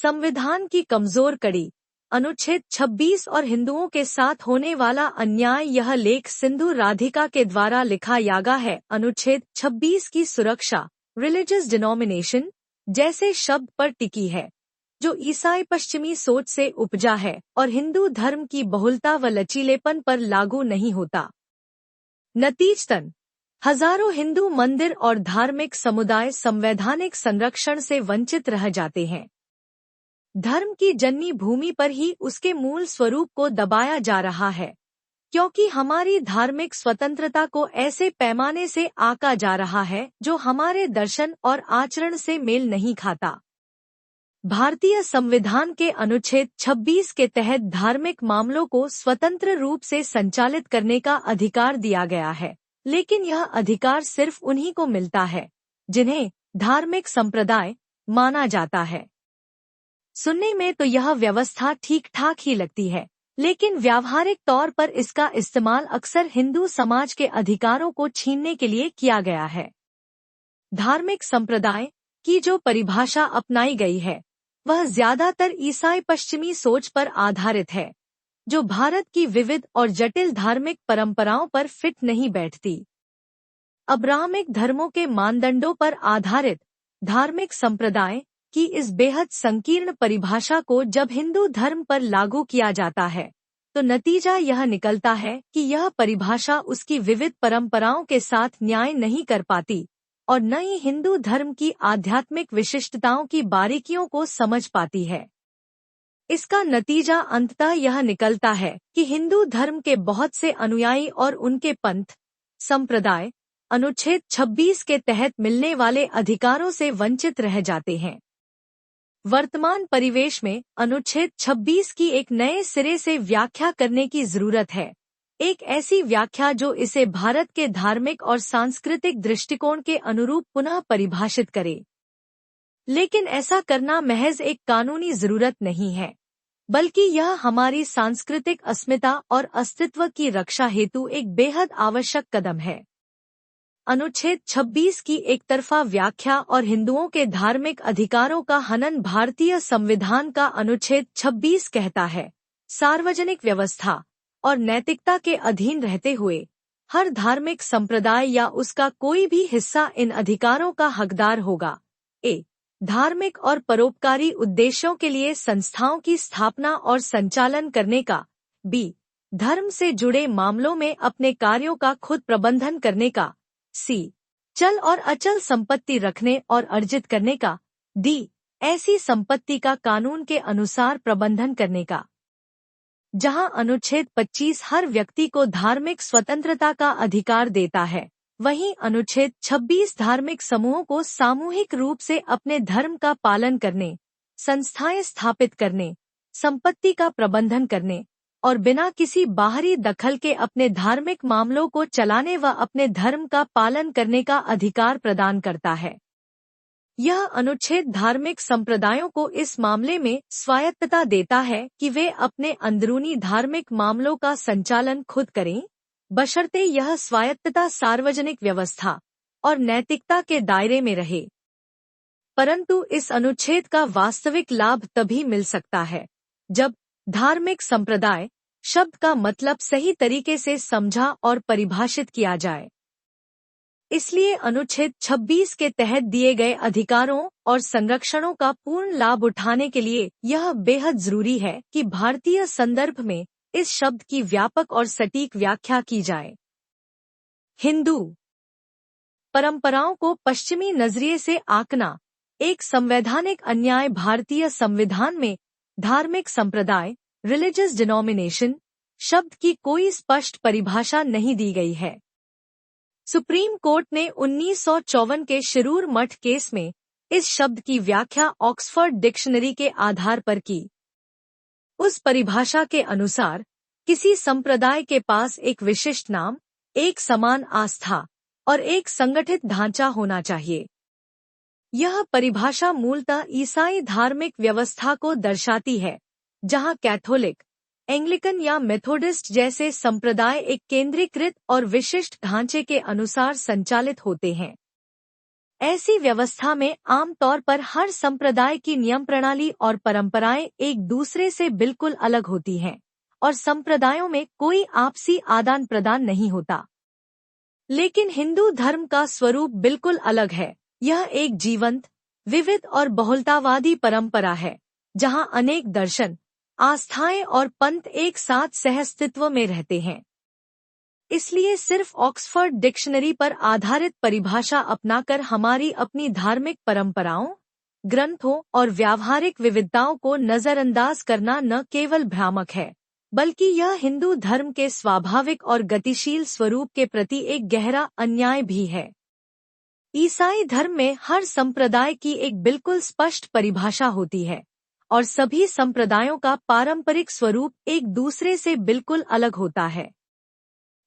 संविधान की कमजोर कड़ी, अनुच्छेद 26 और हिंदुओं के साथ होने वाला अन्याय। यह लेख सिंधु राधिका के द्वारा लिखा यागा है। अनुच्छेद 26 की सुरक्षा रिलीजियस डिनोमिनेशन जैसे शब्द पर टिकी है, जो ईसाई पश्चिमी सोच से उपजा है और हिंदू धर्म की बहुलता व लचीलेपन पर लागू नहीं होता। नतीजतन हजारों हिंदू मंदिर और धार्मिक समुदाय संवैधानिक संरक्षण से वंचित रह जाते हैं। धर्म की जननी भूमि पर ही उसके मूल स्वरूप को दबाया जा रहा है, क्योंकि हमारी धार्मिक स्वतंत्रता को ऐसे पैमाने से आंका जा रहा है जो हमारे दर्शन और आचरण से मेल नहीं खाता। भारतीय संविधान के अनुच्छेद 26 के तहत धार्मिक मामलों को स्वतंत्र रूप से संचालित करने का अधिकार दिया गया है, लेकिन यह अधिकार सिर्फ उन्हीं को मिलता है जिन्हें धार्मिक संप्रदाय माना जाता है। सुनने में तो यह व्यवस्था ठीक ठाक ही लगती है, लेकिन व्यावहारिक तौर पर इसका इस्तेमाल अक्सर हिंदू समाज के अधिकारों को छीनने के लिए किया गया है। धार्मिक संप्रदाय की जो परिभाषा अपनाई गई है वह ज्यादातर ईसाई पश्चिमी सोच पर आधारित है, जो भारत की विविध और जटिल धार्मिक परंपराओं पर फिट नहीं बैठती। अब्राहमिक धर्मों के मानदंडों पर आधारित धार्मिक संप्रदाय की इस बेहद संकीर्ण परिभाषा को जब हिंदू धर्म पर लागू किया जाता है तो नतीजा यह निकलता है कि यह परिभाषा उसकी विविध परंपराओं के साथ न्याय नहीं कर पाती और न ही हिंदू धर्म की आध्यात्मिक विशिष्टताओं की बारीकियों को समझ पाती है। इसका नतीजा अंततः यह निकलता है कि हिंदू धर्म के बहुत से अनुयायी और उनके पंथ संप्रदाय अनुच्छेद 26 के तहत मिलने वाले अधिकारों से वंचित रह जाते हैं। वर्तमान परिवेश में अनुच्छेद 26 की एक नए सिरे से व्याख्या करने की जरूरत है, एक ऐसी व्याख्या जो इसे भारत के धार्मिक और सांस्कृतिक दृष्टिकोण के अनुरूप पुनः परिभाषित करे। लेकिन ऐसा करना महज एक कानूनी जरूरत नहीं है, बल्कि यह हमारी सांस्कृतिक अस्मिता और अस्तित्व की रक्षा हेतु एक बेहद आवश्यक कदम है। अनुच्छेद 26 की एकतरफा व्याख्या और हिंदुओं के धार्मिक अधिकारों का हनन। भारतीय संविधान का अनुच्छेद 26 कहता है, सार्वजनिक व्यवस्था और नैतिकता के अधीन रहते हुए हर धार्मिक संप्रदाय या उसका कोई भी हिस्सा इन अधिकारों का हकदार होगा। ए धार्मिक और परोपकारी उद्देश्यों के लिए संस्थाओं की स्थापना और संचालन करने का। बी धर्म से जुड़े मामलों में अपने कार्यों का खुद प्रबंधन करने का। सी चल और अचल संपत्ति रखने और अर्जित करने का। डी ऐसी संपत्ति का कानून के अनुसार प्रबंधन करने का। जहां अनुच्छेद 25 हर व्यक्ति को धार्मिक स्वतंत्रता का अधिकार देता है, वहीं अनुच्छेद 26 धार्मिक समूहों को सामूहिक रूप से अपने धर्म का पालन करने, संस्थाएं स्थापित करने, संपत्ति का प्रबंधन करने और बिना किसी बाहरी दखल के अपने धार्मिक मामलों को चलाने व अपने धर्म का पालन करने का अधिकार प्रदान करता है। यह अनुच्छेद धार्मिक संप्रदायों को इस मामले में स्वायत्तता देता है कि वे अपने अंदरूनी धार्मिक मामलों का संचालन खुद करें, बशर्ते यह स्वायत्तता सार्वजनिक व्यवस्था और नैतिकता के दायरे में रहे। परंतु इस अनुच्छेद का वास्तविक लाभ तभी मिल सकता है जब धार्मिक संप्रदाय शब्द का मतलब सही तरीके से समझा और परिभाषित किया जाए। इसलिए अनुच्छेद 26 के तहत दिए गए अधिकारों और संरक्षणों का पूर्ण लाभ उठाने के लिए यह बेहद जरूरी है कि भारतीय संदर्भ में इस शब्द की व्यापक और सटीक व्याख्या की जाए। हिंदू परंपराओं को पश्चिमी नजरिए से आंकना एक संवैधानिक अन्याय। भारतीय संविधान में धार्मिक संप्रदाय रिलीजियस डिनोमिनेशन शब्द की कोई स्पष्ट परिभाषा नहीं दी गई है। सुप्रीम कोर्ट ने 1954 के शिरूर मठ केस में इस शब्द की व्याख्या ऑक्सफोर्ड डिक्शनरी के आधार पर की। उस परिभाषा के अनुसार किसी संप्रदाय के पास एक विशिष्ट नाम, एक समान आस्था और एक संगठित ढांचा होना चाहिए। यह परिभाषा मूलतः ईसाई धार्मिक व्यवस्था को दर्शाती है, जहां कैथोलिक, एंग्लिकन या मेथोडिस्ट जैसे संप्रदाय एक केंद्रीकृत और विशिष्ट ढांचे के अनुसार संचालित होते हैं। ऐसी व्यवस्था में आमतौर पर हर संप्रदाय की नियम प्रणाली और परंपराएं एक दूसरे से बिल्कुल अलग होती हैं और संप्रदायों में कोई आपसी आदान प्रदान नहीं होता। लेकिन हिंदू धर्म का स्वरूप बिल्कुल अलग है। यह एक जीवंत, विविध और बहुलतावादी परंपरा है, जहां अनेक दर्शन, आस्थाएं और पंथ एक साथ सहअस्तित्व में रहते हैं। इसलिए सिर्फ ऑक्सफोर्ड डिक्शनरी पर आधारित परिभाषा अपनाकर हमारी अपनी धार्मिक परंपराओं, ग्रंथों और व्यावहारिक विविधताओं को नजरअंदाज करना न केवल भ्रामक है, बल्कि यह हिंदू धर्म के स्वाभाविक और गतिशील स्वरूप के प्रति एक गहरा अन्याय भी है। ईसाई धर्म में हर संप्रदाय की एक बिल्कुल स्पष्ट परिभाषा होती है और सभी संप्रदायों का पारंपरिक स्वरूप एक दूसरे से बिल्कुल अलग होता है।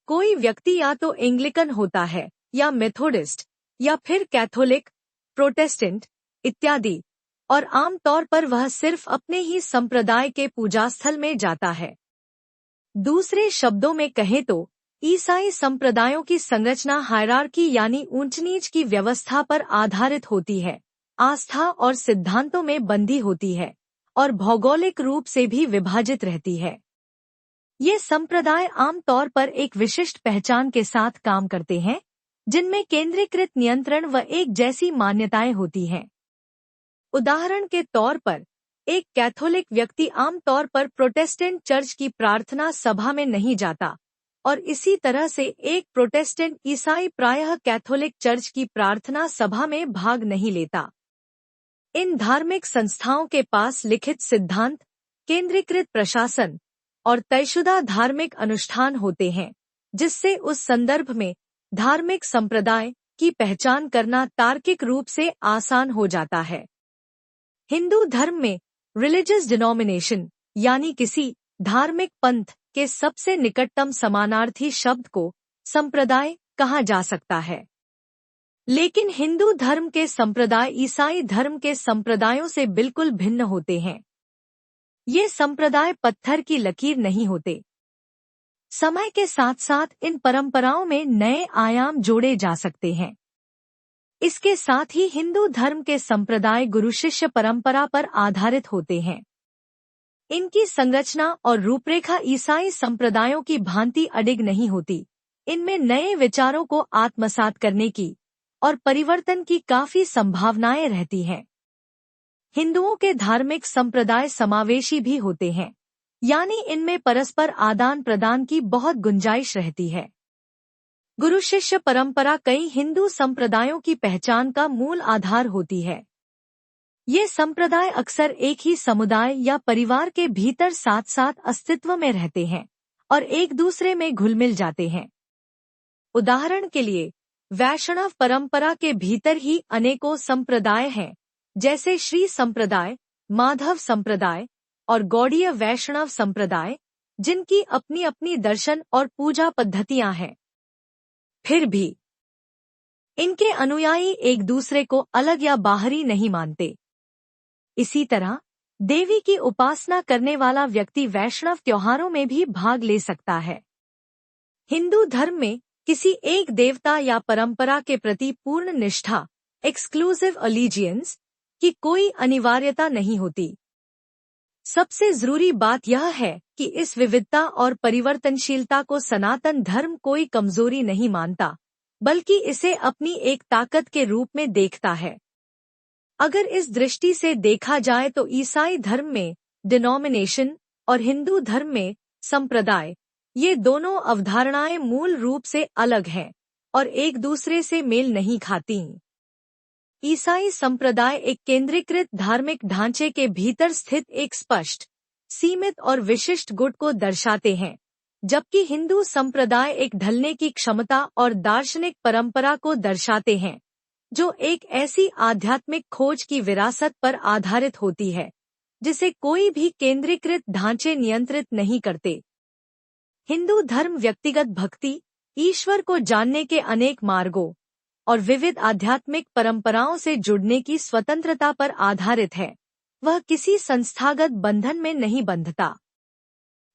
कोई व्यक्ति या तो एंग्लिकन होता है या मेथोडिस्ट या फिर कैथोलिक, प्रोटेस्टेंट इत्यादि, और आमतौर पर वह सिर्फ अपने ही संप्रदाय के पूजास्थल में जाता है। दूसरे शब्दों में कहें तो ईसाई संप्रदायों की संरचना हायरार्की यानी ऊंच नीच की व्यवस्था पर आधारित होती है, आस्था और सिद्धांतों में बंधी होती है और भौगोलिक रूप से भी विभाजित रहती है। ये संप्रदाय आमतौर पर एक विशिष्ट पहचान के साथ काम करते हैं, जिनमें केंद्रीकृत नियंत्रण व एक जैसी मान्यताएं होती हैं। उदाहरण के तौर पर एक कैथोलिक व्यक्ति आमतौर पर प्रोटेस्टेंट चर्च की प्रार्थना सभा में नहीं जाता और इसी तरह से एक प्रोटेस्टेंट ईसाई प्रायः कैथोलिक चर्च की प्रार्थना सभा में भाग नहीं लेता। इन धार्मिक संस्थाओं के पास लिखित सिद्धांत, केंद्रीकृत प्रशासन और तयशुदा धार्मिक अनुष्ठान होते हैं, जिससे उस संदर्भ में धार्मिक संप्रदाय की पहचान करना तार्किक रूप से आसान हो जाता है। हिंदू धर्म में रिलीजियस डिनोमिनेशन यानी किसी धार्मिक पंथ के सबसे निकटतम समानार्थी शब्द को संप्रदाय कहा जा सकता है। लेकिन हिंदू धर्म के संप्रदाय ईसाई धर्म के संप्रदायों से बिल्कुल भिन्न होते हैं। ये संप्रदाय पत्थर की लकीर नहीं होते। समय के साथ साथ इन परंपराओं में नए आयाम जोड़े जा सकते हैं। इसके साथ ही हिंदू धर्म के संप्रदाय गुरु शिष्य परंपरा पर आधारित होते हैं। इनकी संरचना और रूपरेखा ईसाई संप्रदायों की भांति अडिग नहीं होती। इनमें नए विचारों को आत्मसात करने की और परिवर्तन की काफी संभावनाएं रहती हैं। हिंदुओं के धार्मिक संप्रदाय समावेशी भी होते हैं, यानी इनमें परस्पर आदान प्रदान की बहुत गुंजाइश रहती है। गुरु शिष्य परंपरा कई हिंदू संप्रदायों की पहचान का मूल आधार होती है। ये संप्रदाय अक्सर एक ही समुदाय या परिवार के भीतर साथ साथ अस्तित्व में रहते हैं और एक दूसरे में घुल-मिल जाते हैं। उदाहरण के लिए वैष्णव परंपरा के भीतर ही अनेकों संप्रदाय हैं, जैसे श्री संप्रदाय, माधव संप्रदाय और गौड़ीय वैष्णव संप्रदाय, जिनकी अपनी अपनी दर्शन और पूजा पद्धतियां हैं। फिर भी इनके अनुयायी एक दूसरे को अलग या बाहरी नहीं मानते। इसी तरह देवी की उपासना करने वाला व्यक्ति वैष्णव त्योहारों में भी भाग ले सकता है। हिंदू धर्म में किसी एक देवता या परंपरा के प्रति पूर्ण निष्ठा, एक्सक्लूसिव अलीजियंस, की कोई अनिवार्यता नहीं होती। सबसे जरूरी बात यह है कि इस विविधता और परिवर्तनशीलता को सनातन धर्म कोई कमजोरी नहीं मानता, बल्कि इसे अपनी एक ताकत के रूप में देखता है। अगर इस दृष्टि से देखा जाए तो ईसाई धर्म में डिनोमिनेशन और हिंदू धर्म में संप्रदाय, ये दोनों अवधारणाएं मूल रूप से अलग हैं और एक दूसरे से मेल नहीं खाती। ईसाई संप्रदाय एक केंद्रीकृत धार्मिक ढांचे के भीतर स्थित एक स्पष्ट, सीमित और विशिष्ट गुट को दर्शाते हैं, जबकि हिंदू संप्रदाय एक ढलने की क्षमता और दार्शनिक परंपरा को दर्शाते हैं, जो एक ऐसी आध्यात्मिक खोज की विरासत पर आधारित होती है, जिसे कोई भी केंद्रीकृत ढांचे नियंत्रित नहीं करते। हिंदू धर्म व्यक्तिगत भक्ति, ईश्वर को जानने के अनेक मार्गों और विविध आध्यात्मिक परंपराओं से जुड़ने की स्वतंत्रता पर आधारित है। वह किसी संस्थागत बंधन में नहीं बंधता।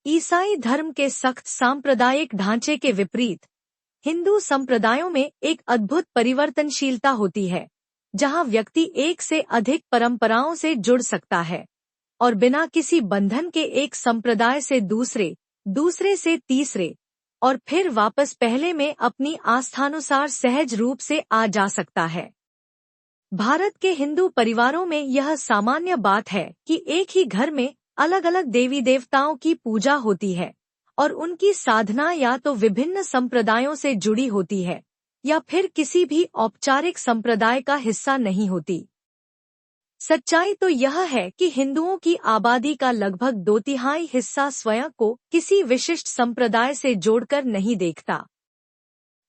ईसाई धर्म के सख्त सांप्रदायिक ढांचे के विपरीत हिंदू संप्रदायों में एक अद्भुत परिवर्तनशीलता होती है, जहां व्यक्ति एक से अधिक परंपराओं से जुड़ सकता है और बिना किसी बंधन के एक संप्रदाय से दूसरे, दूसरे से तीसरे और फिर वापस पहले में अपनी आस्थानुसार सहज रूप से आ जा सकता है। भारत के हिंदू परिवारों में यह सामान्य बात है कि एक ही घर में अलग अलग देवी देवताओं की पूजा होती है और उनकी साधना या तो विभिन्न संप्रदायों से जुड़ी होती है या फिर किसी भी औपचारिक संप्रदाय का हिस्सा नहीं होती। सच्चाई तो यह है कि हिंदुओं की आबादी का लगभग 2/3 हिस्सा स्वयं को किसी विशिष्ट संप्रदाय से जोड़कर नहीं देखता।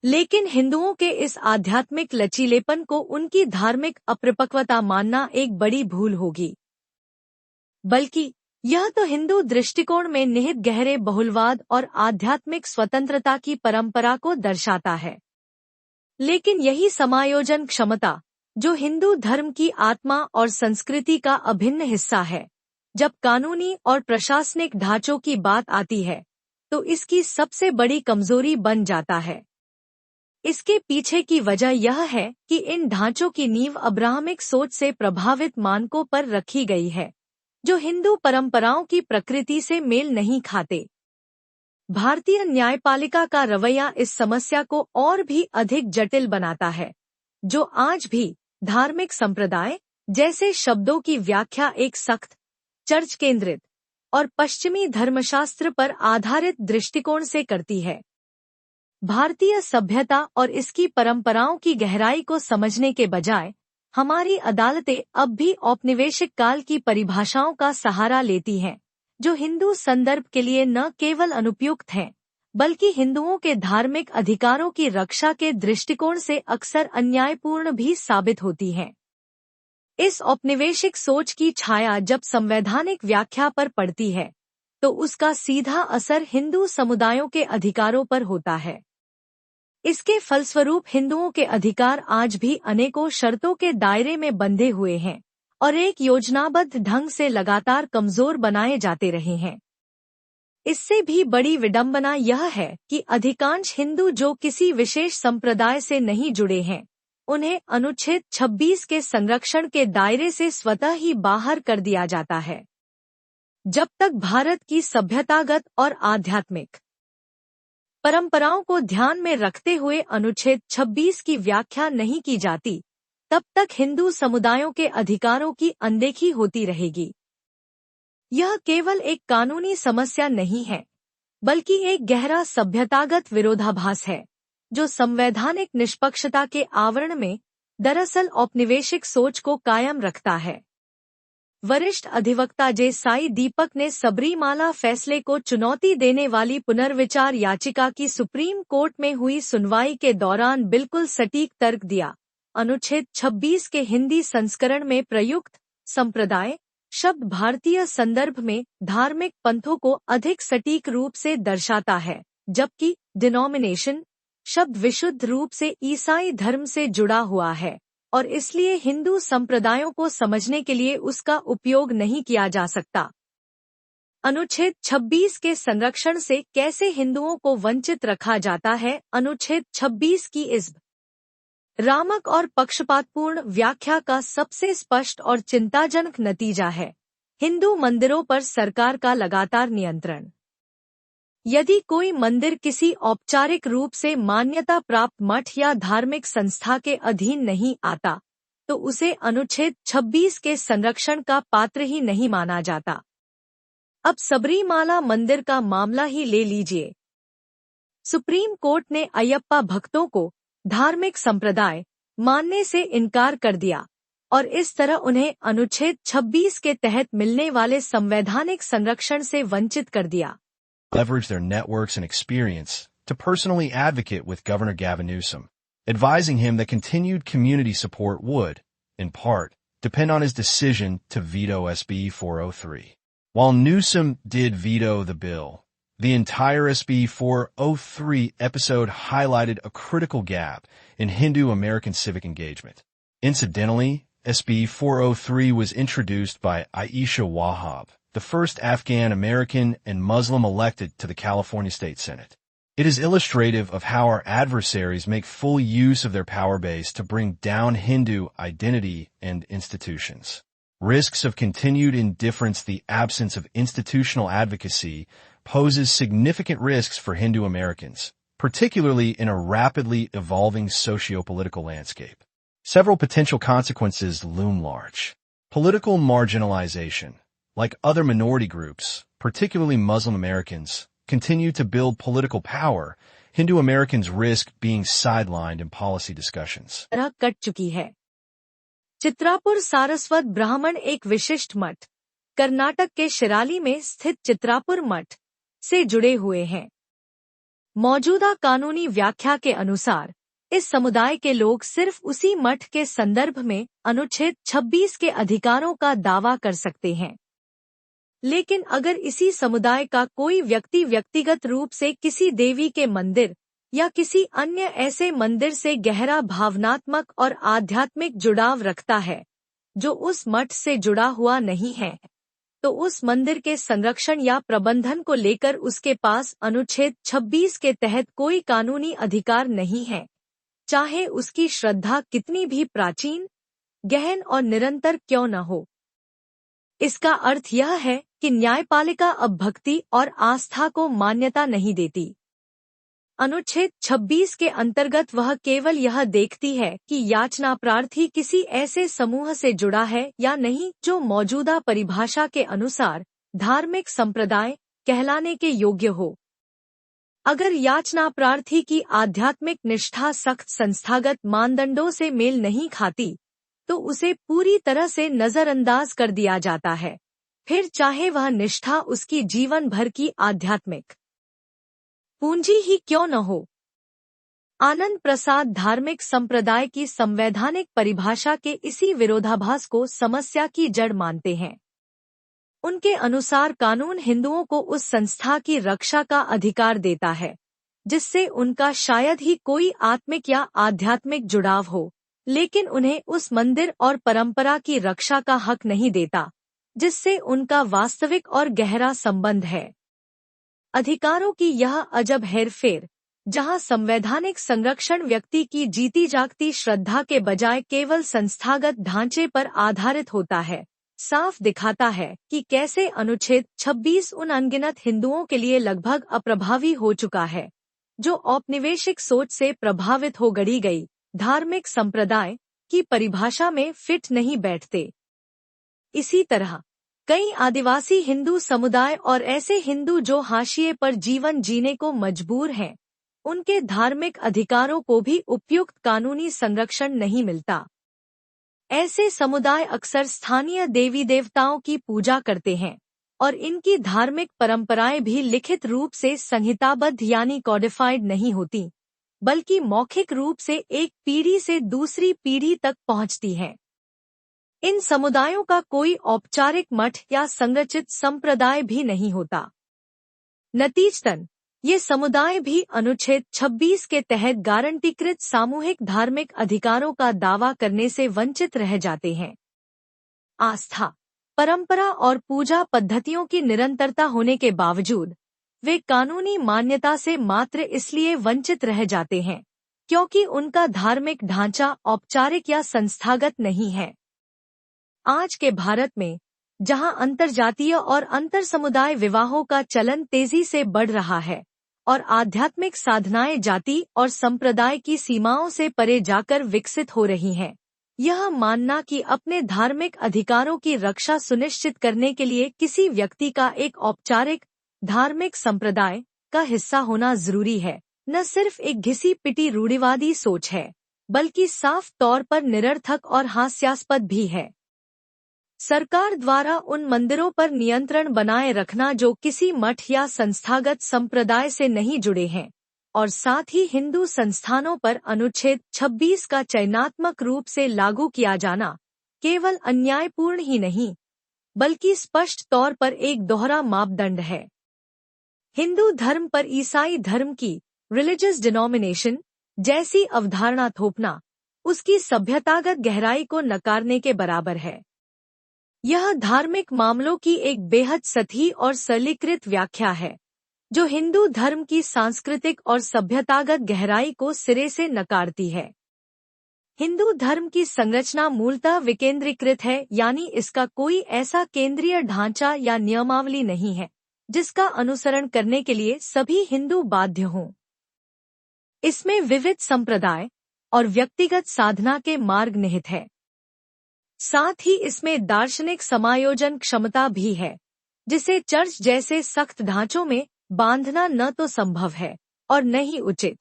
लेकिन हिंदुओं के इस आध्यात्मिक लचीलेपन को उनकी धार्मिक अपरिपक्वता मानना एक बड़ी भूल होगी, बल्कि यह तो हिंदू दृष्टिकोण में निहित गहरे बहुलवाद और आध्यात्मिक स्वतंत्रता की परंपरा को दर्शाता है। लेकिन यही समायोजन क्षमता, जो हिंदू धर्म की आत्मा और संस्कृति का अभिन्न हिस्सा है, जब कानूनी और प्रशासनिक ढांचों की बात आती है तो इसकी सबसे बड़ी कमजोरी बन जाता है। इसके पीछे की वजह यह है कि इन ढांचों की नींव अब्राहमिक सोच से प्रभावित मानकों पर रखी गई है, जो हिंदू परंपराओं की प्रकृति से मेल नहीं खाते। भारतीय न्यायपालिका का रवैया इस समस्या को और भी अधिक जटिल बनाता है, जो आज भी धार्मिक संप्रदाय जैसे शब्दों की व्याख्या एक सख्त, चर्च केंद्रित और पश्चिमी धर्मशास्त्र पर आधारित दृष्टिकोण से करती है। भारतीय सभ्यता और इसकी परंपराओं की गहराई को समझने के बजाय हमारी अदालतें अब भी औपनिवेशिक काल की परिभाषाओं का सहारा लेती हैं, जो हिंदू संदर्भ के लिए न केवल अनुपयुक्त हैं, बल्कि हिंदुओं के धार्मिक अधिकारों की रक्षा के दृष्टिकोण से अक्सर अन्यायपूर्ण भी साबित होती हैं। इस औपनिवेशिक सोच की छाया जब संवैधानिक व्याख्या पर पड़ती है, तो उसका सीधा असर हिंदू समुदायों के अधिकारों पर होता है। इसके फलस्वरूप हिंदुओं के अधिकार आज भी अनेकों शर्तों के दायरे में बंधे हुए हैं और एक योजनाबद्ध ढंग से लगातार कमजोर बनाए जाते रहे हैं। इससे भी बड़ी विडंबना यह है कि अधिकांश हिंदू जो किसी विशेष संप्रदाय से नहीं जुड़े हैं, उन्हें अनुच्छेद 26 के संरक्षण के दायरे से स्वतः ही बाहर कर दिया जाता है। जब तक भारत की सभ्यतागत और आध्यात्मिक परंपराओं को ध्यान में रखते हुए अनुच्छेद 26 की व्याख्या नहीं की जाती, तब तक हिंदू समुदायों के अधिकारों की अनदेखी होती रहेगी। यह केवल एक कानूनी समस्या नहीं है, बल्कि एक गहरा सभ्यतागत विरोधाभास है, जो संवैधानिक निष्पक्षता के आवरण में दरअसल औपनिवेशिक सोच को कायम रखता है। वरिष्ठ अधिवक्ता जे साई दीपक ने सबरीमाला फैसले को चुनौती देने वाली पुनर्विचार याचिका की सुप्रीम कोर्ट में हुई सुनवाई के दौरान बिल्कुल सटीक तर्क दिया। अनुच्छेद 26 के हिंदी संस्करण में प्रयुक्त संप्रदाय शब्द भारतीय संदर्भ में धार्मिक पंथों को अधिक सटीक रूप से दर्शाता है, जबकि डिनोमिनेशन शब्द विशुद्ध रूप से ईसाई धर्म से जुड़ा हुआ है और इसलिए हिंदू संप्रदायों को समझने के लिए उसका उपयोग नहीं किया जा सकता। अनुच्छेद 26 के संरक्षण से कैसे हिंदुओं को वंचित रखा जाता है? अनुच्छेद 26 की इस रामक और पक्षपातपूर्ण व्याख्या का सबसे स्पष्ट और चिंताजनक नतीजा है हिंदू मंदिरों पर सरकार का लगातार नियंत्रण। यदि कोई मंदिर किसी औपचारिक रूप से मान्यता प्राप्त मठ या धार्मिक संस्था के अधीन नहीं आता, तो उसे अनुच्छेद 26 के संरक्षण का पात्र ही नहीं माना जाता। अब सबरीमाला मंदिर का मामला ही ले लीजिए। सुप्रीम कोर्ट ने अयप्पा भक्तों को धार्मिक संप्रदाय मानने से इनकार कर दिया और इस तरह उन्हें अनुच्छेद 26 के तहत मिलने वाले संवैधानिक संरक्षण से वंचित कर दिया। Leverage their networks and experience to personally advocate with Governor Gavin Newsom, advising him that continued community support would, in part, depend on his decision to veto SB 403. While Newsom did veto the bill, the entire SB 403 episode highlighted a critical gap in Hindu American civic engagement. Incidentally, SB 403 was introduced by Aisha Wahab, the first Afghan American and Muslim elected to the California State Senate. It is illustrative of how our adversaries make full use of their power base to bring down Hindu identity and institutions. Risks of continued indifference. The absence of institutional advocacy poses significant risks for Hindu Americans, particularly in a rapidly evolving socio-political landscape. Several potential consequences loom large. Political marginalization. Like other minority groups, particularly Muslim Americans, continue to build political power, Hindu Americans risk being sidelined in policy discussions. Cut चुकी है। चित्रापुर सारस्वत ब्राह्मण एक विशिष्ट मठ, कर्नाटक के शिराली में स्थित चित्रापुर मठ से जुड़े हुए हैं। मौजूदा कानूनी व्याख्या के अनुसार इस समुदाय के लोग सिर्फ उसी मठ के संदर्भ में अनुच्छेद 26 के अधिकारों का दावा कर सकते हैं। लेकिन अगर इसी समुदाय का कोई व्यक्ति व्यक्तिगत रूप से किसी देवी के मंदिर या किसी अन्य ऐसे मंदिर से गहरा भावनात्मक और आध्यात्मिक जुड़ाव रखता है जो उस मठ से जुड़ा हुआ नहीं है, तो उस मंदिर के संरक्षण या प्रबंधन को लेकर उसके पास अनुच्छेद 26 के तहत कोई कानूनी अधिकार नहीं है, चाहे उसकी श्रद्धा कितनी भी प्राचीन, गहन और निरंतर क्यों न हो। इसका अर्थ यह है कि न्यायपालिका अब भक्ति और आस्था को मान्यता नहीं देती। अनुच्छेद 26 के अंतर्गत वह केवल यह देखती है कि याचना प्रार्थी किसी ऐसे समूह से जुड़ा है या नहीं जो मौजूदा परिभाषा के अनुसार धार्मिक संप्रदाय कहलाने के योग्य हो। अगर याचना प्रार्थी की आध्यात्मिक निष्ठा सख्त संस्थागत मानदंडों से मेल नहीं खाती, तो उसे पूरी तरह से नजरअंदाज कर दिया जाता है, फिर चाहे वह निष्ठा उसकी जीवन भर की आध्यात्मिक पूंजी ही क्यों न हो। आनंद प्रसाद धार्मिक संप्रदाय की संवैधानिक परिभाषा के इसी विरोधाभास को समस्या की जड़ मानते हैं। उनके अनुसार कानून हिंदुओं को उस संस्था की रक्षा का अधिकार देता है जिससे उनका शायद ही कोई आत्मिक या आध्यात्मिक जुड़ाव हो, लेकिन उन्हें उस मंदिर और परंपरा की रक्षा का हक नहीं देता जिससे उनका वास्तविक और गहरा संबंध है। अधिकारों की यह अजब हेरफेर, जहां संवैधानिक संरक्षण व्यक्ति की जीती जागती श्रद्धा के बजाय केवल संस्थागत ढांचे पर आधारित होता है, साफ दिखाता है कि कैसे अनुच्छेद 26 उन अनगिनत हिंदुओं के लिए लगभग अप्रभावी हो चुका है जो औपनिवेशिक सोच से प्रभावित हो गढ़ी गई धार्मिक संप्रदाय की परिभाषा में फिट नहीं बैठते। इसी तरह कई आदिवासी हिंदू समुदाय और ऐसे हिंदू जो हाशिए पर जीवन जीने को मजबूर हैं, उनके धार्मिक अधिकारों को भी उपयुक्त कानूनी संरक्षण नहीं मिलता। ऐसे समुदाय अक्सर स्थानीय देवी देवताओं की पूजा करते हैं और इनकी धार्मिक परंपराएं भी लिखित रूप से संहिताबद्ध यानी कॉडिफाइड नहीं होती, बल्कि मौखिक रूप से एक पीढ़ी से दूसरी पीढ़ी तक पहुंचती हैं। इन समुदायों का कोई औपचारिक मठ या संरचित संप्रदाय भी नहीं होता। नतीजतन ये समुदाय भी अनुच्छेद 26 के तहत गारंटीकृत सामूहिक धार्मिक अधिकारों का दावा करने से वंचित रह जाते हैं। आस्था, परंपरा और पूजा पद्धतियों की निरंतरता होने के बावजूद वे कानूनी मान्यता से मात्र इसलिए वंचित रह जाते हैं क्योंकि उनका धार्मिक ढांचा औपचारिक या संस्थागत नहीं है। आज के भारत में, जहां अंतरजातीय और अंतर समुदाय विवाहों का चलन तेजी से बढ़ रहा है और आध्यात्मिक साधनाएं जाति और संप्रदाय की सीमाओं से परे जाकर विकसित हो रही हैं, यह मानना कि अपने धार्मिक अधिकारों की रक्षा सुनिश्चित करने के लिए किसी व्यक्ति का एक औपचारिक धार्मिक संप्रदाय का हिस्सा होना जरूरी है, न सिर्फ एक घिसी पिटी रूढ़िवादी सोच है, बल्कि साफ तौर पर निरर्थक और हास्यास्पद भी है। सरकार द्वारा उन मंदिरों पर नियंत्रण बनाए रखना जो किसी मठ या संस्थागत संप्रदाय से नहीं जुड़े हैं, और साथ ही हिंदू संस्थानों पर अनुच्छेद 26 का चयनात्मक रूप से लागू किया जाना केवल अन्यायपूर्ण ही नहीं, बल्कि स्पष्ट तौर पर एक दोहरा मापदंड है। हिंदू धर्म पर ईसाई धर्म की रिलीजियस डिनोमिनेशन जैसी अवधारणा थोपना उसकी सभ्यतागत गहराई को नकारने के बराबर है। यह धार्मिक मामलों की एक बेहद सतही और सरलीकृत व्याख्या है, जो हिंदू धर्म की सांस्कृतिक और सभ्यतागत गहराई को सिरे से नकारती है। हिंदू धर्म की संरचना मूलतः विकेंद्रीकृत है, यानी इसका कोई ऐसा केंद्रीय ढांचा या नियमावली नहीं है जिसका अनुसरण करने के लिए सभी हिंदू बाध्य हों। इसमें विविध संप्रदाय और व्यक्तिगत साधना के मार्ग निहित है। साथ ही इसमें दार्शनिक समायोजन क्षमता भी है, जिसे चर्च जैसे सख्त ढांचों में बांधना न तो संभव है और न ही उचित।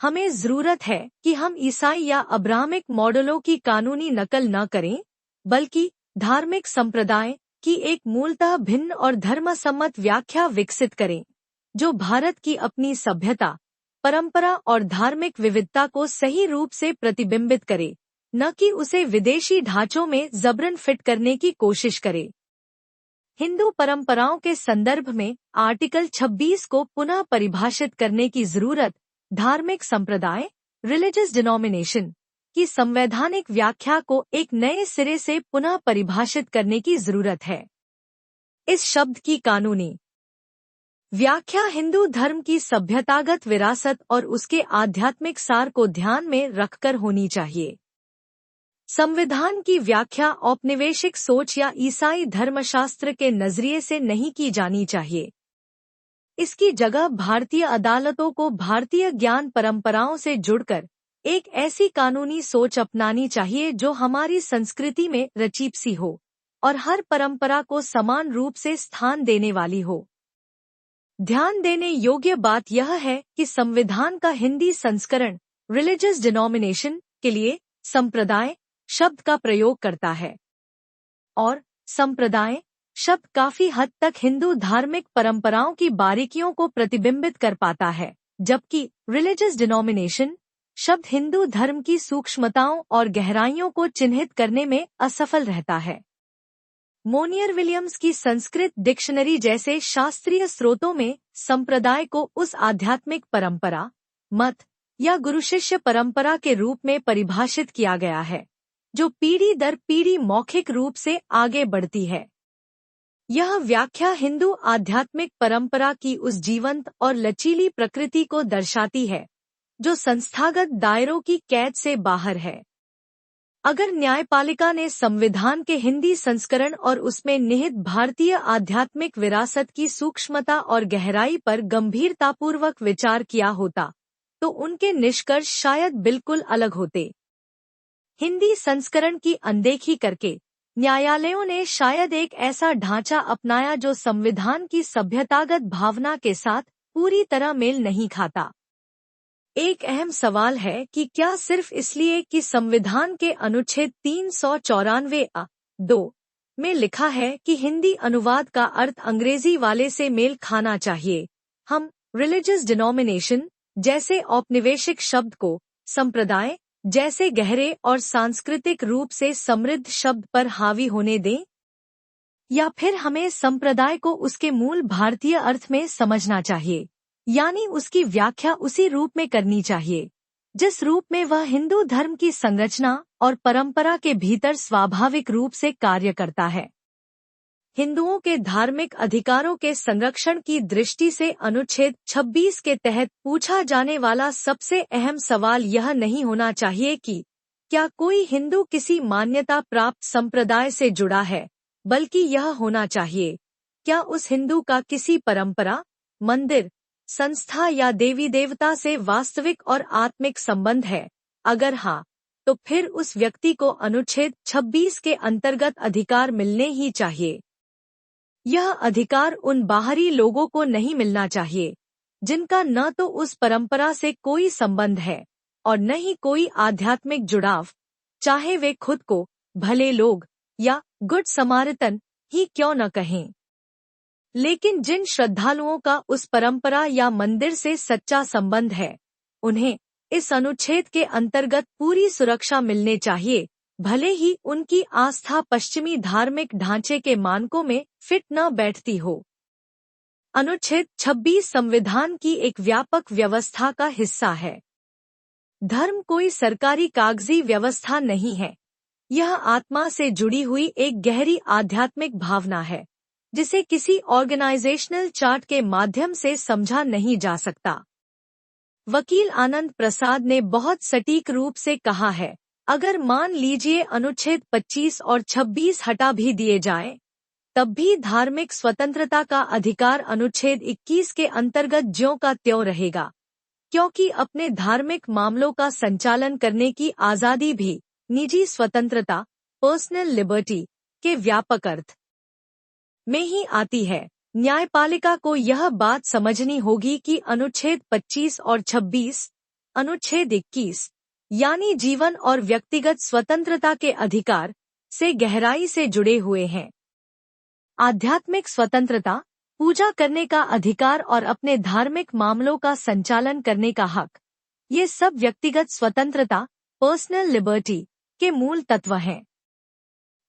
हमें जरूरत है कि हम ईसाई या अब्राहमिक मॉडलों की कानूनी नकल न करें, बल्कि धार्मिक संप्रदाय की एक मूलतः भिन्न और धर्मसम्मत व्याख्या विकसित करें, जो भारत की अपनी सभ्यता, परंपरा और धार्मिक विविधता को सही रूप से प्रतिबिंबित करे, न कि उसे विदेशी ढांचों में जबरन फिट करने की कोशिश करे। हिंदू परंपराओं के संदर्भ में आर्टिकल 26 को पुनः परिभाषित करने की जरूरत धार्मिक संप्रदाय, रिलीजियस डिनोमिनेशन की संवैधानिक व्याख्या को एक नए सिरे से पुनः परिभाषित करने की जरूरत है। इस शब्द की कानूनी व्याख्या हिंदू धर्म की सभ्यतागत विरासत और उसके आध्यात्मिक सार को ध्यान में रखकर होनी चाहिए। संविधान की व्याख्या औपनिवेशिक सोच या ईसाई धर्मशास्त्र के नजरिए से नहीं की जानी चाहिए। इसकी जगह भारतीय अदालतों को भारतीय ज्ञान परंपराओं से जुड़कर एक ऐसी कानूनी सोच अपनानी चाहिए जो हमारी संस्कृति में रचीपसी हो और हर परंपरा को समान रूप से स्थान देने वाली हो। ध्यान देने योग्य बात यह है कि संविधान का हिंदी संस्करण रिलीजियस डिनोमिनेशन के लिए संप्रदाय शब्द का प्रयोग करता है, और संप्रदाय शब्द काफी हद तक हिंदू धार्मिक परंपराओं की बारीकियों को प्रतिबिंबित कर पाता है, जबकि रिलीजियस डिनोमिनेशन शब्द हिंदू धर्म की सूक्ष्मताओं और गहराइयों को चिन्हित करने में असफल रहता है। मोनियर विलियम्स की संस्कृत डिक्शनरी जैसे शास्त्रीय स्रोतों में संप्रदाय को उस आध्यात्मिक परंपरा, मत या गुरु शिष्य परंपरा के रूप में परिभाषित किया गया है जो पीढ़ी दर पीढ़ी मौखिक रूप से आगे बढ़ती है। यह व्याख्या हिंदू आध्यात्मिक परंपरा की उस जीवंत और लचीली प्रकृति को दर्शाती है जो संस्थागत दायरों की कैद से बाहर है। अगर न्यायपालिका ने संविधान के हिंदी संस्करण और उसमें निहित भारतीय आध्यात्मिक विरासत की सूक्ष्मता और गहराई पर गंभीरतापूर्वक विचार किया होता, तो उनके निष्कर्ष शायद बिल्कुल अलग होते। हिंदी संस्करण की अनदेखी करके न्यायालयों ने शायद एक ऐसा ढांचा अपनाया जो संविधान की सभ्यतागत भावना के साथ पूरी तरह मेल नहीं खाता। एक अहम सवाल है कि क्या सिर्फ इसलिए कि संविधान के अनुच्छेद 394(2) में लिखा है कि हिंदी अनुवाद का अर्थ अंग्रेजी वाले से मेल खाना चाहिए, हम रिलीजियस डिनोमिनेशन जैसे औपनिवेशिक शब्द को संप्रदाय जैसे गहरे और सांस्कृतिक रूप से समृद्ध शब्द पर हावी होने दें? या फिर हमें संप्रदाय को उसके मूल भारतीय अर्थ में समझना चाहिए, यानी उसकी व्याख्या उसी रूप में करनी चाहिए जिस रूप में वह हिंदू धर्म की संरचना और परंपरा के भीतर स्वाभाविक रूप से कार्य करता है। हिंदुओं के धार्मिक अधिकारों के संरक्षण की दृष्टि से अनुच्छेद 26 के तहत पूछा जाने वाला सबसे अहम सवाल यह नहीं होना चाहिए कि क्या कोई हिंदू किसी मान्यता प्राप्त संप्रदाय से जुड़ा है, बल्कि यह होना चाहिए क्या उस हिंदू का किसी परंपरा, मंदिर, संस्था या देवी देवता से वास्तविक और आत्मिक संबंध है। अगर हाँ, तो फिर उस व्यक्ति को अनुच्छेद 26 के अंतर्गत अधिकार मिलने ही चाहिए। यह अधिकार उन बाहरी लोगों को नहीं मिलना चाहिए जिनका न तो उस परंपरा से कोई संबंध है और न ही कोई आध्यात्मिक जुड़ाव, चाहे वे खुद को भले लोग या गुड समारितन ही क्यों न कहें। लेकिन जिन श्रद्धालुओं का उस परंपरा या मंदिर से सच्चा संबंध है, उन्हें इस अनुच्छेद के अंतर्गत पूरी सुरक्षा मिलने चाहिए, भले ही उनकी आस्था पश्चिमी धार्मिक ढांचे के मानकों में फिट न बैठती हो। अनुच्छेद 26 संविधान की एक व्यापक व्यवस्था का हिस्सा है। धर्म कोई सरकारी कागजी व्यवस्था नहीं है, यह आत्मा से जुड़ी हुई एक गहरी आध्यात्मिक भावना है जिसे किसी ऑर्गेनाइजेशनल चार्ट के माध्यम से समझा नहीं जा सकता। वकील आनंद प्रसाद ने बहुत सटीक रूप से कहा है, अगर मान लीजिए अनुच्छेद 25 और 26 हटा भी दिए जाएं, तब भी धार्मिक स्वतंत्रता का अधिकार अनुच्छेद 21 के अंतर्गत ज्यों का त्यों रहेगा, क्योंकि अपने धार्मिक मामलों का संचालन करने की आजादी भी निजी स्वतंत्रता, पर्सनल लिबर्टी के व्यापक अर्थ में ही आती है। न्यायपालिका को यह बात समझनी होगी कि अनुच्छेद 25 और 26, अनुच्छेद 21 यानी जीवन और व्यक्तिगत स्वतंत्रता के अधिकार से गहराई से जुड़े हुए हैं। आध्यात्मिक स्वतंत्रता, पूजा करने का अधिकार और अपने धार्मिक मामलों का संचालन करने का हक, ये सब व्यक्तिगत स्वतंत्रता, पर्सनल लिबर्टी के मूल तत्व हैं।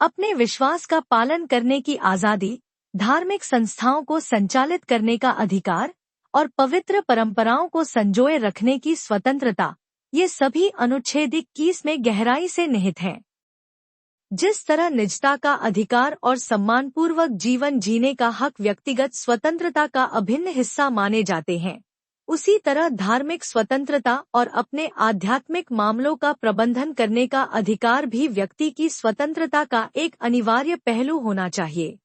अपने विश्वास का पालन करने की आजादी, धार्मिक संस्थाओं को संचालित करने का अधिकार और पवित्र परंपराओं को संजोए रखने की स्वतंत्रता, ये सभी अनुच्छेद 21 में गहराई से निहित हैं। जिस तरह निजता का अधिकार और सम्मानपूर्वक जीवन जीने का हक व्यक्तिगत स्वतंत्रता का अभिन्न हिस्सा माने जाते हैं, उसी तरह धार्मिक स्वतंत्रता और अपने आध्यात्मिक मामलों का प्रबंधन करने का अधिकार भी व्यक्ति की स्वतंत्रता का एक अनिवार्य पहलू होना चाहिए।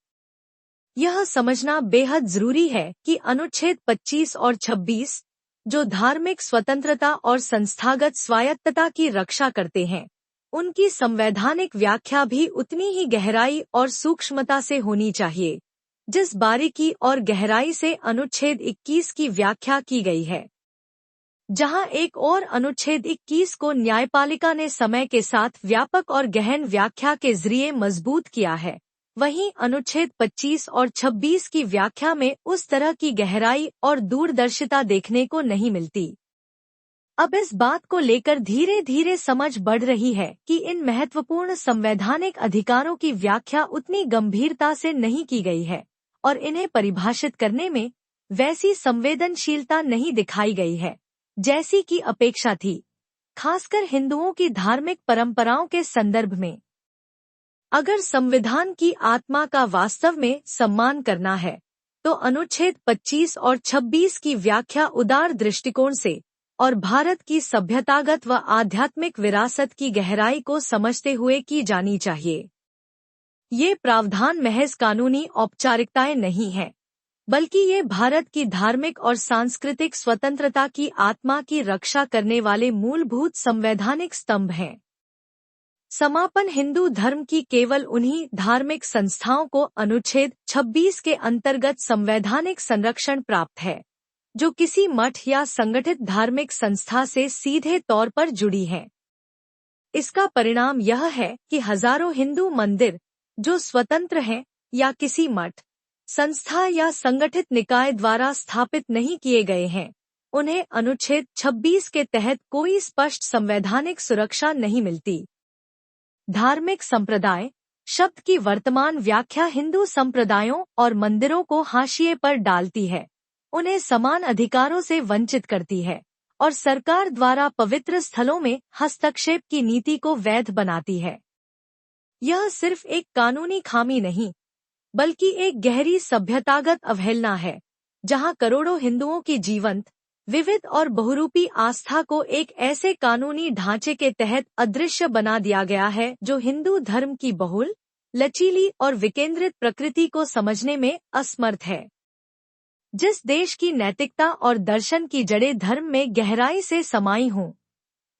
यह समझना बेहद जरूरी है कि अनुच्छेद 25 और 26, जो धार्मिक स्वतंत्रता और संस्थागत स्वायत्तता की रक्षा करते हैं, उनकी संवैधानिक व्याख्या भी उतनी ही गहराई और सूक्ष्मता से होनी चाहिए, जिस बारीकी और गहराई से अनुच्छेद 21 की व्याख्या की गई है। जहां एक और अनुच्छेद 21 को न्यायपालिका ने समय के साथ व्यापक और गहन व्याख्या के जरिए मजबूत किया है, वहीं अनुच्छेद 25 और 26 की व्याख्या में उस तरह की गहराई और दूरदर्शिता देखने को नहीं मिलती। अब इस बात को लेकर धीरे धीरे समझ बढ़ रही है कि इन महत्वपूर्ण संवैधानिक अधिकारों की व्याख्या उतनी गंभीरता से नहीं की गई है और इन्हें परिभाषित करने में वैसी संवेदनशीलता नहीं दिखाई गई है जैसी की अपेक्षा थी, खासकर हिंदुओं की धार्मिक परंपराओं के संदर्भ में। अगर संविधान की आत्मा का वास्तव में सम्मान करना है, तो अनुच्छेद 25 और 26 की व्याख्या उदार दृष्टिकोण से और भारत की सभ्यतागत व आध्यात्मिक विरासत की गहराई को समझते हुए की जानी चाहिए। ये प्रावधान महज कानूनी औपचारिकताएं नहीं हैं, बल्कि ये भारत की धार्मिक और सांस्कृतिक स्वतंत्रता की आत्मा की रक्षा करने वाले मूलभूत संवैधानिक स्तंभ हैं। समापन हिंदू धर्म की केवल उन्हीं धार्मिक संस्थाओं को अनुच्छेद 26 के अंतर्गत संवैधानिक संरक्षण प्राप्त है, जो किसी मठ या संगठित धार्मिक संस्था से सीधे तौर पर जुड़ी हैं। इसका परिणाम यह है कि हजारों हिंदू मंदिर, जो स्वतंत्र हैं या किसी मठ, संस्था या संगठित निकाय द्वारा स्थापित नहीं किए गए हैं, उन्हें अनुच्छेद 26 के तहत कोई स्पष्ट संवैधानिक सुरक्षा नहीं मिलती। धार्मिक संप्रदाय शब्द की वर्तमान व्याख्या हिंदू संप्रदायों और मंदिरों को हाशिए पर डालती है, उन्हें समान अधिकारों से वंचित करती है और सरकार द्वारा पवित्र स्थलों में हस्तक्षेप की नीति को वैध बनाती है। यह सिर्फ एक कानूनी खामी नहीं, बल्कि एक गहरी सभ्यतागत अवहेलना है, जहां करोड़ों हिंदुओं की जीवंत, विविध और बहुरूपी आस्था को एक ऐसे कानूनी ढांचे के तहत अदृश्य बना दिया गया है जो हिंदू धर्म की बहुल, लचीली और विकेंद्रित प्रकृति को समझने में असमर्थ है। जिस देश की नैतिकता और दर्शन की जड़ें धर्म में गहराई से समाई हों,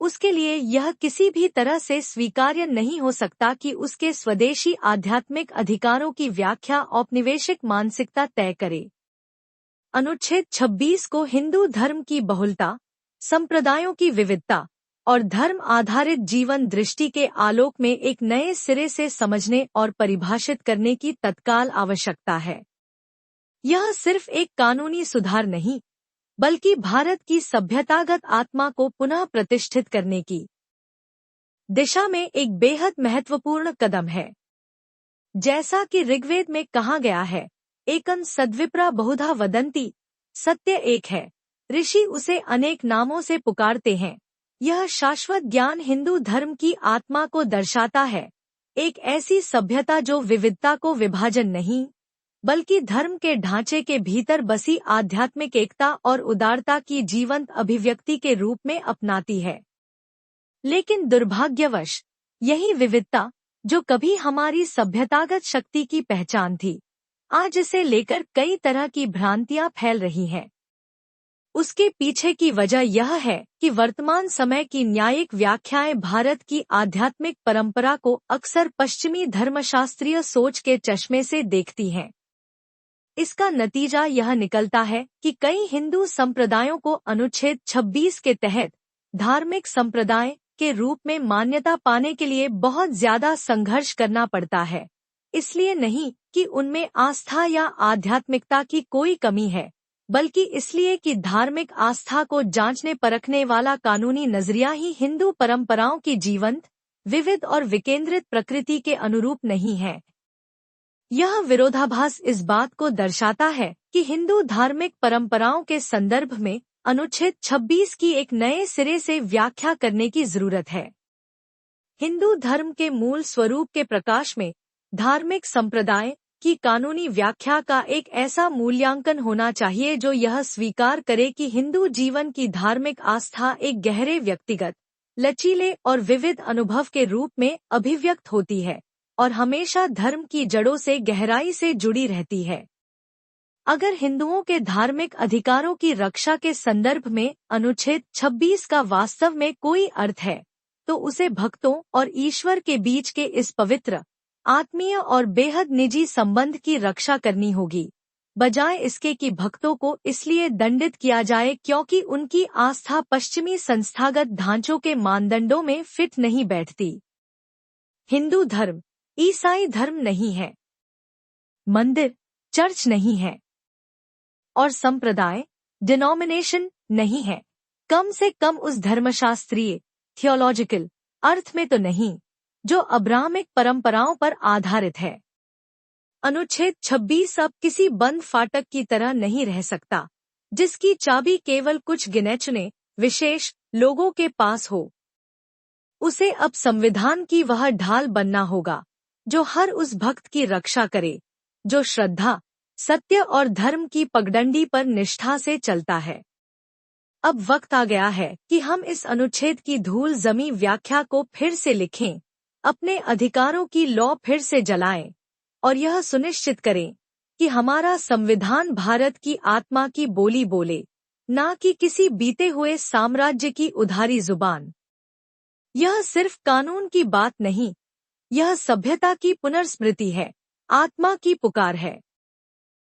उसके लिए यह किसी भी तरह से स्वीकार्य नहीं हो सकता कि उसके स्वदेशी आध्यात्मिक अधिकारों की व्याख्या औपनिवेशिक मानसिकता तय करे। अनुच्छेद 26 को हिंदू धर्म की बहुलता, संप्रदायों की विविधता और धर्म आधारित जीवन दृष्टि के आलोक में एक नए सिरे से समझने और परिभाषित करने की तत्काल आवश्यकता है। यह सिर्फ एक कानूनी सुधार नहीं, बल्कि भारत की सभ्यतागत आत्मा को पुनः प्रतिष्ठित करने की दिशा में एक बेहद महत्वपूर्ण कदम है। जैसा कि ऋग्वेद में कहा गया है, एकं सद्विप्रा बहुधा वदन्ति, सत्य एक है, ऋषि उसे अनेक नामों से पुकारते हैं। यह शाश्वत ज्ञान हिंदू धर्म की आत्मा को दर्शाता है, एक ऐसी सभ्यता जो विविधता को विभाजन नहीं, बल्कि धर्म के ढांचे के भीतर बसी आध्यात्मिक एकता और उदारता की जीवंत अभिव्यक्ति के रूप में अपनाती है। लेकिन दुर्भाग्यवश यही विविधता, जो कभी हमारी सभ्यतागत शक्ति की पहचान थी, आज इसे लेकर कई तरह की भ्रांतियां फैल रही हैं। उसके पीछे की वजह यह है कि वर्तमान समय की न्यायिक व्याख्याएं भारत की आध्यात्मिक परंपरा को अक्सर पश्चिमी धर्मशास्त्रीय सोच के चश्मे से देखती हैं। इसका नतीजा यह निकलता है कि कई हिंदू संप्रदायों को अनुच्छेद 26 के तहत धार्मिक संप्रदाय के रूप में मान्यता पाने के लिए बहुत ज्यादा संघर्ष करना पड़ता है। इसलिए नहीं कि उनमें आस्था या आध्यात्मिकता की कोई कमी है, बल्कि इसलिए कि धार्मिक आस्था को जांचने परखने वाला कानूनी नजरिया ही हिंदू परंपराओं की जीवंत, विविध और विकेंद्रित प्रकृति के अनुरूप नहीं है। यह विरोधाभास इस बात को दर्शाता है कि हिंदू धार्मिक परंपराओं के संदर्भ में अनुच्छेद 26 की एक नए सिरे से व्याख्या करने की जरूरत है। हिंदू धर्म के मूल स्वरूप के प्रकाश में धार्मिक संप्रदाय की कानूनी व्याख्या का एक ऐसा मूल्यांकन होना चाहिए जो यह स्वीकार करे कि हिंदू जीवन की धार्मिक आस्था एक गहरे व्यक्तिगत, लचीले और विविध अनुभव के रूप में अभिव्यक्त होती है और हमेशा धर्म की जड़ों से गहराई से जुड़ी रहती है। अगर हिंदुओं के धार्मिक अधिकारों की रक्षा के संदर्भ में अनुच्छेद 26 का वास्तव में कोई अर्थ है, तो उसे भक्तों और ईश्वर के बीच के इस पवित्र, आत्मीय और बेहद निजी संबंध की रक्षा करनी होगी, बजाय इसके कि भक्तों को इसलिए दंडित किया जाए क्योंकि उनकी आस्था पश्चिमी संस्थागत ढांचों के मानदंडों में फिट नहीं बैठती। हिंदू धर्म ईसाई धर्म नहीं है, मंदिर चर्च नहीं है और संप्रदाय डिनोमिनेशन नहीं है, कम से कम उस धर्मशास्त्रीय थियोलॉजिकल अर्थ में तो नहीं जो अब्राहमिक परंपराओं पर आधारित है। अनुच्छेद 26 अब किसी बंद फाटक की तरह नहीं रह सकता, जिसकी चाबी केवल कुछ गिने चुने विशेष लोगों के पास हो। उसे अब संविधान की वह ढाल बनना होगा जो हर उस भक्त की रक्षा करे जो श्रद्धा, सत्य और धर्म की पगडंडी पर निष्ठा से चलता है। अब वक्त आ गया है कि हम इस अनुच्छेद की धूल जमी व्याख्या को फिर से लिखें, अपने अधिकारों की लौ फिर से जलाएं और यह सुनिश्चित करें कि हमारा संविधान भारत की आत्मा की बोली बोले, ना कि किसी बीते हुए साम्राज्य की उधारी जुबान। यह सिर्फ कानून की बात नहीं, यह सभ्यता की पुनर्स्मृति है, आत्मा की पुकार है।